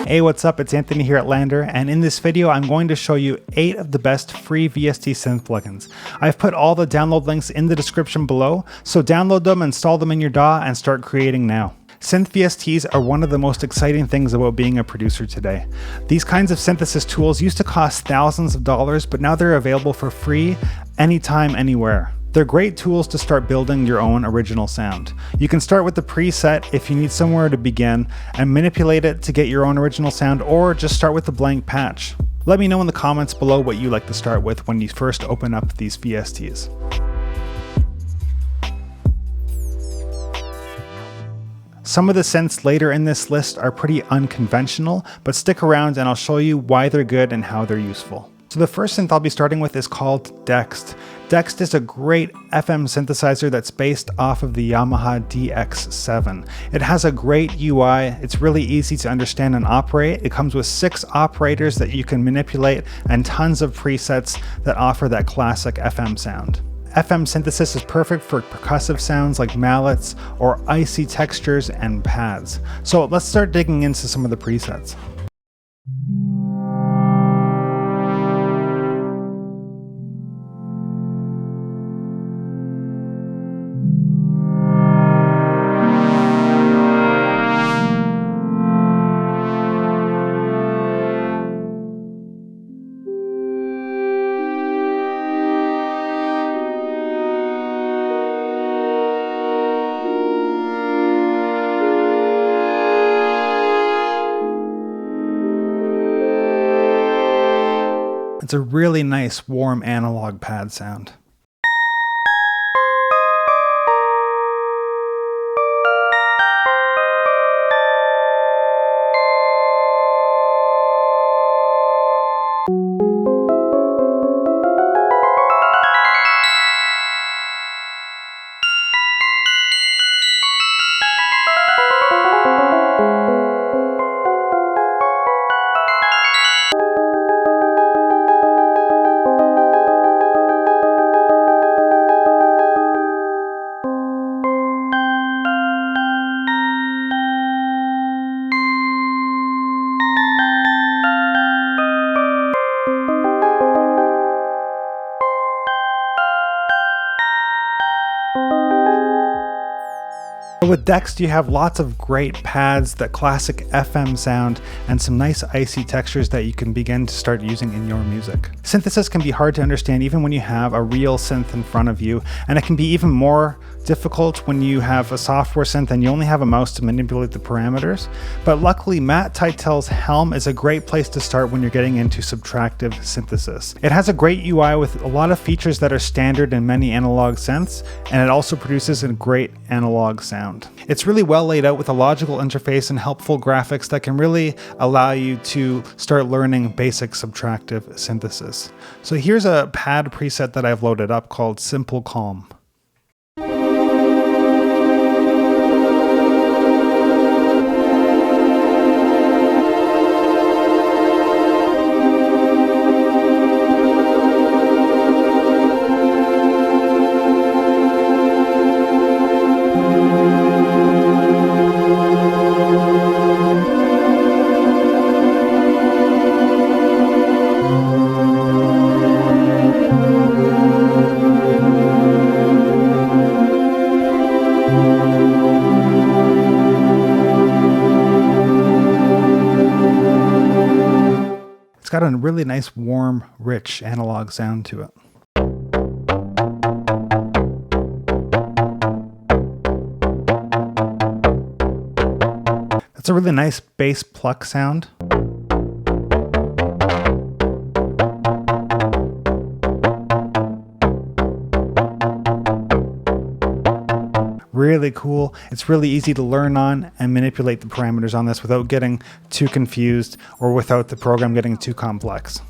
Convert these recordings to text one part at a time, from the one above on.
Hey, what's up? It's Anthony here at Lander, and in this video I'm going to show you 8 of the best free VST synth plugins. I've put all the download links in the description below, so download them, install them in your DAW, and start creating now. Synth VSTs are one of the most exciting things about being a producer today. These kinds of synthesis tools used to cost thousands of dollars, but now they're available for free, anytime, anywhere. They're great tools to start building your own original sound. You can start with the preset if you need somewhere to begin and manipulate it to get your own original sound, or just start with the blank patch. Let me know in the comments below what you like to start with when you first open up these VSTs. Some of the synths later in this list are pretty unconventional, but stick around and I'll show you why they're good and how they're useful. So the first synth I'll be starting with is called Dexed. Dexed is a great FM synthesizer that's based off of the Yamaha DX7. It has a great UI, it's really easy to understand and operate. It comes with 6 operators that you can manipulate and tons of presets that offer that classic FM sound. FM synthesis is perfect for percussive sounds like mallets or icy textures and pads. So let's start digging into some of the presets. It's a really nice warm analog pad sound. With Dexed, you have lots of great pads, that classic FM sound, and some nice icy textures that you can begin to start using in your music. Synthesis can be hard to understand even when you have a real synth in front of you, and it can be even more difficult when you have a software synth and you only have a mouse to manipulate the parameters. But luckily, Matt Tytell's Helm is a great place to start when you're getting into subtractive synthesis. It has a great UI with a lot of features that are standard in many analog synths, and it also produces a great analog sound. It's really well laid out with a logical interface and helpful graphics that can really allow you to start learning basic subtractive synthesis. So here's a pad preset that I've loaded up called Simple Calm. It's got a really nice, warm, rich analog sound to it. That's a really nice bass pluck sound. Really cool. It's really easy to learn on and manipulate the parameters on this without getting too confused or without the program getting too complex.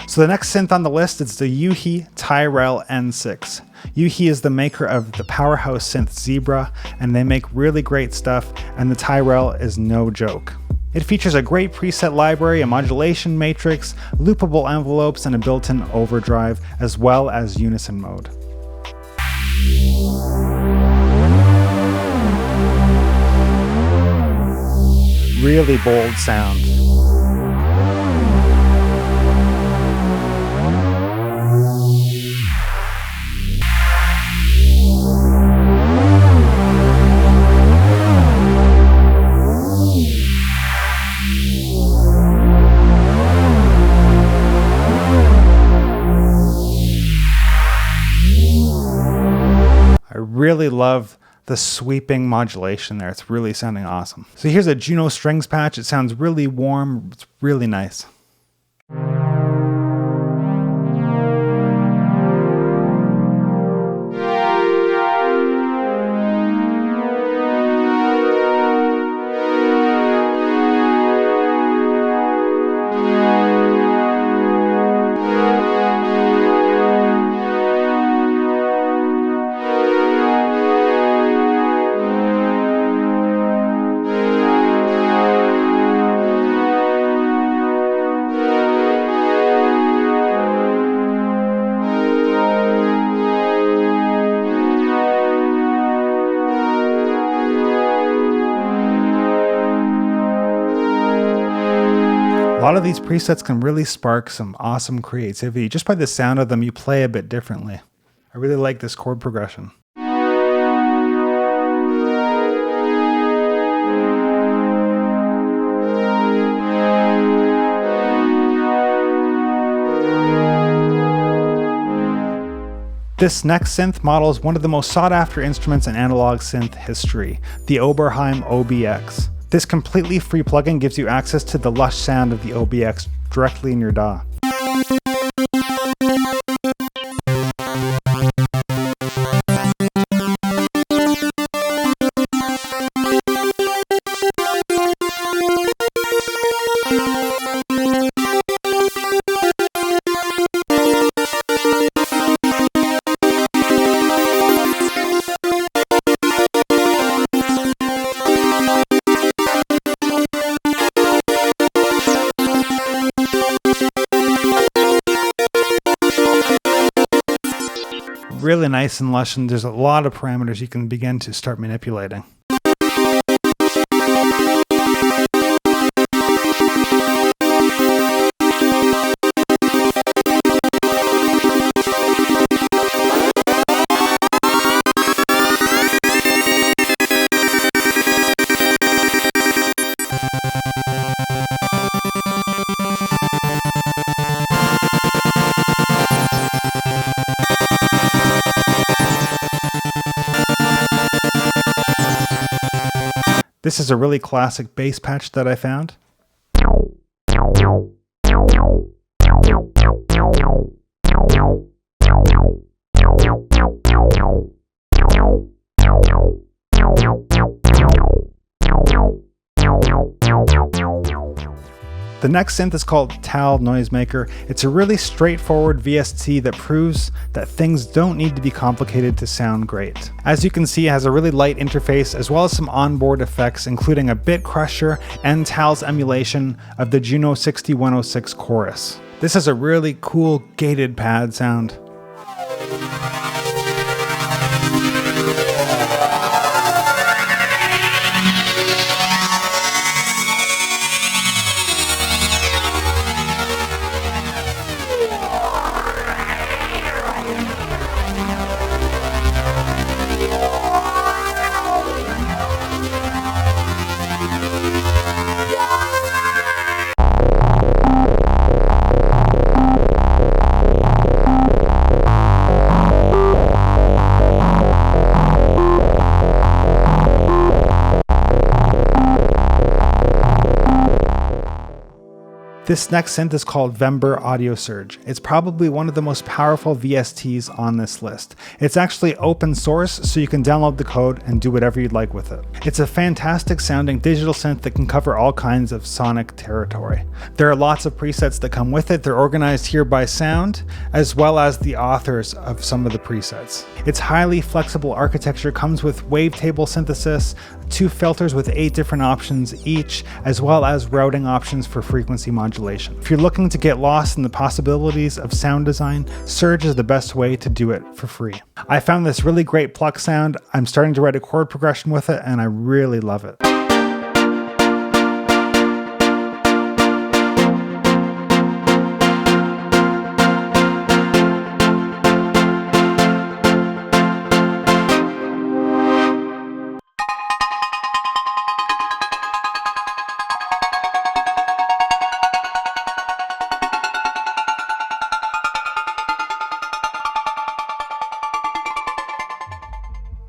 So the next synth on the list is the Yamaha Tyrell N6. Yamaha is the maker of the powerhouse synth Zebra, and they make really great stuff, and the Tyrell is no joke. It features a great preset library, a modulation matrix, loopable envelopes, and a built-in overdrive, as well as unison mode. Really bold sound. really love the sweeping modulation there. It's really sounding awesome. So here's a Juno strings patch. It sounds really warm. It's really nice. A lot of these presets can really spark some awesome creativity. Just by the sound of them, you play a bit differently. I really like this chord progression. This next synth model is one of the most sought after instruments in analog synth history, the Oberheim OB-X. This completely free plugin gives you access to the lush sound of the OB-X directly in your DAW. Really nice and lush, and there's a lot of parameters you can begin to start manipulating. This is a really classic bass patch that I found. The next synth is called Tyrell Noisemaker. It's a really straightforward VST that proves that things don't need to be complicated to sound great. As you can see, it has a really light interface as well as some onboard effects, including a bit crusher and Tyrell's emulation of the Juno 6106 chorus. This is a really cool gated pad sound. This next synth is called Vember Audio Surge. It's probably one of the most powerful VSTs on this list. It's actually open source, so you can download the code and do whatever you'd like with it. It's a fantastic sounding digital synth that can cover all kinds of sonic territory. There are lots of presets that come with it. They're organized here by sound, as well as the authors of some of the presets. Its highly flexible architecture comes with wavetable synthesis, 2 filters with 8 different options each, as well as routing options for frequency modulation. If you're looking to get lost in the possibilities of sound design, Surge is the best way to do it for free. I found this really great pluck sound. I'm starting to write a chord progression with it, and I really love it.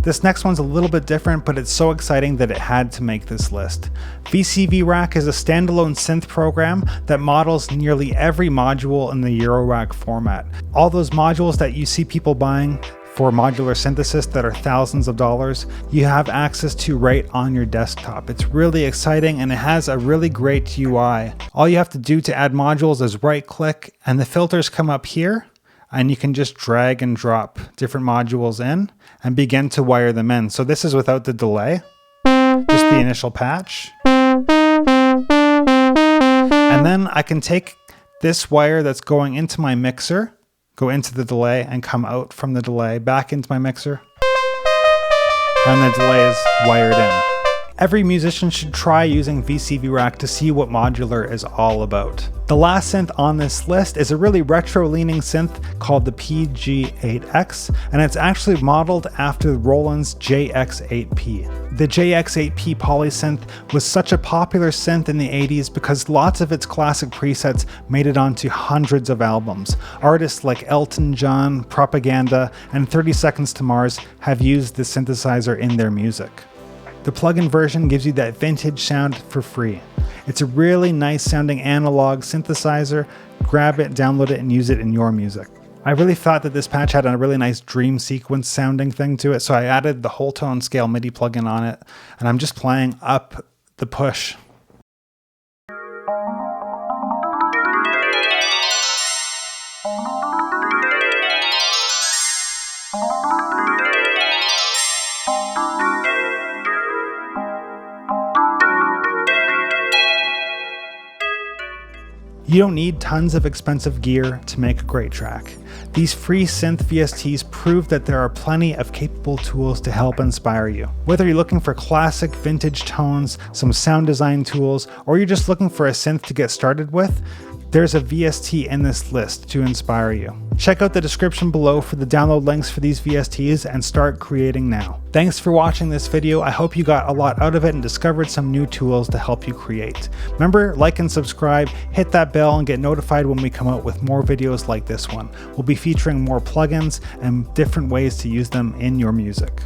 This next one's a little bit different, but it's so exciting that it had to make this list. VCV Rack is a standalone synth program that models nearly every module in the Eurorack format. All those modules that you see people buying for modular synthesis that are thousands of dollars, you have access to right on your desktop. It's really exciting and it has a really great UI. All you have to do to add modules is right click and the filters come up here, and you can just drag and drop different modules in and begin to wire them in. So this is without the delay, just the initial patch. And then I can take this wire that's going into my mixer, go into the delay and come out from the delay back into my mixer, and the delay is wired in. Every musician should try using VCV Rack to see what modular is all about. The last synth on this list is a really retro-leaning synth called the PG8X, and it's actually modeled after Roland's JX8P. The JX8P polysynth was such a popular synth in the 80s because lots of its classic presets made it onto hundreds of albums. Artists like Elton John, Propaganda, and 30 Seconds to Mars have used the synthesizer in their music. The plugin version gives you that vintage sound for free. It's a really nice sounding analog synthesizer. Grab it, download it, and use it in your music. I really thought that this patch had a really nice dream sequence sounding thing to it, so I added the whole tone scale MIDI plugin on it, and I'm just playing up the push. You don't need tons of expensive gear to make a great track. These free Synth VSTs prove that there are plenty of capable tools to help inspire you. Whether you're looking for classic vintage tones, some sound design tools, or you're just looking for a synth to get started with, there's a VST in this list to inspire you. Check out the description below for the download links for these VSTs and start creating now. Thanks for watching this video. I hope you got a lot out of it and discovered some new tools to help you create. Remember, like and subscribe, hit that bell and get notified when we come out with more videos like this one. We'll be featuring more plugins and different ways to use them in your music.